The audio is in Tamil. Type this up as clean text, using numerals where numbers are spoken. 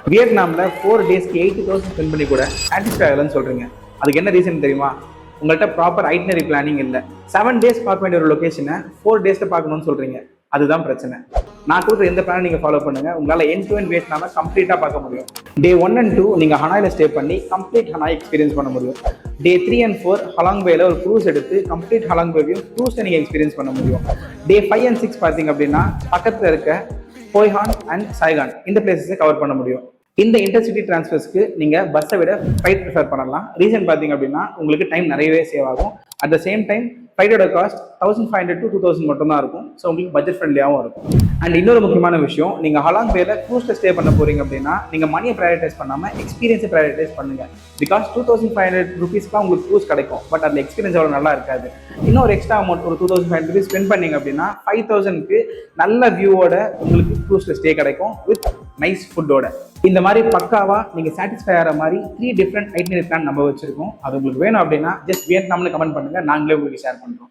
வியட்நாமில் 4 டேஸ்க்கு 80,000 ஸ்பெண்ட் பண்ணி கூட சாட்டிஸ்ஃபை ஆகலன்னு சொல்கிறீங்க. அதுக்கு என்ன ரீசன் தெரியுமா? உங்கள்கிட்ட ப்ராப்பர் ஐட்னரி பிளானிங் இல்லை. 7 டேஸ் பார்க்க வேண்டிய ஒரு லொக்கேஷனை 4 டேஸில் பார்க்கணும்னு சொல்கிறீங்க. அதுதான் பிரச்சனை. நான் கொடுக்குற எந்த பிளான் நீங்கள் ஃபாலோ பண்ணுங்கள், உங்களால் எண்ட் டு எண்ட் வியட்நாமை கம்ப்ளீட்டாக பார்க்க முடியும். டே 1 and 2 நீங்கள் ஹனாயில் ஸ்டே பண்ணி கம்ப்ளீட் ஹனாய் எக்ஸ்பீரியன்ஸ் பண்ண முடியும். டே 3 and 4 ஹலாங்வேல ஒரு க்ரூஸ் எடுத்து கம்ப்ளீட் ஹலாங்வேவையும் க்ரூஸை நீங்கள் எக்ஸ்பீரியன்ஸ் பண்ண முடியும். டே 5 and 6 பார்த்தீங்க அப்படின்னா பக்கத்தில் இருக்க ஹோய்ஹான் அண்ட் சாய்கான் இந்த பிளேசஸை கவர் பண்ண முடியும். இந்த இன்டர்சிட்டி டிரான்ஸ்ஃபர்ஸ்க்கு நீங்கள் பஸ்ஸை விட ஃப்ளைட் ப்ரிஃபர் பண்ணலாம். ரீசன் பார்த்தீங்க அப்படின்னா உங்களுக்கு டைம் நிறையவே சேவ் ஆகும். அட் த சேம் டைம் ஃப்ளைட்டோட காஸ்ட் 1,500 to 2,000 மட்டும் தான் இருக்கும். ஸோ உங்களுக்கு பட்ஜெட் ஃப்ரெண்ட்லியாகவும் இருக்கும். அண்ட் இன்னொரு முக்கியமான விஷயம், நீங்கள் ஹலாங் பேல க்ரூஸில் ஸ்டே பண்ண போறீங்க அப்படின்னா நீங்கள் மணியை ப்ரையாரிட்டைஸ் பண்ணாமல் எக்ஸ்பீரியன்ஸை ப்ரையாரிட்டைஸ் பண்ணுங்க. பிகாஸ் 2,500 rupeesக்கு உங்களுக்கு க்ரூஸ் கிடைக்கும். பட் அந்த எக்ஸ்பீரியன்ஸ் அவ்வளோ நல்லா இருக்காது. இன்னொரு எக்ஸ்ட்ரா அமௌண்ட் ஒரு 2,500 rupees ஸ்பெண்ட் பண்ணீங்க அப்படின்னா 5,000க்கு நல்ல வியூவோட உங்களுக்கு க்ரூஸில் ஸ்டே கிடைக்கும் வித் நைஸ் ஃபுட்டோட. இந்த மாதிரி பக்காவா நீங்க சாட்டிஸ்ஃபை ஆகிற மாதிரி 3 டிஃப்ரெண்ட் ஐட்னரி பிளான் நம்ம வச்சிருக்கோம். அது உங்களுக்கு வேணும் அப்படின்னா ஜஸ்ட் வியட்நாம்னு கமெண்ட் பண்ணுங்க, நாங்களே உங்களுக்கு ஷேர் பண்றோம்.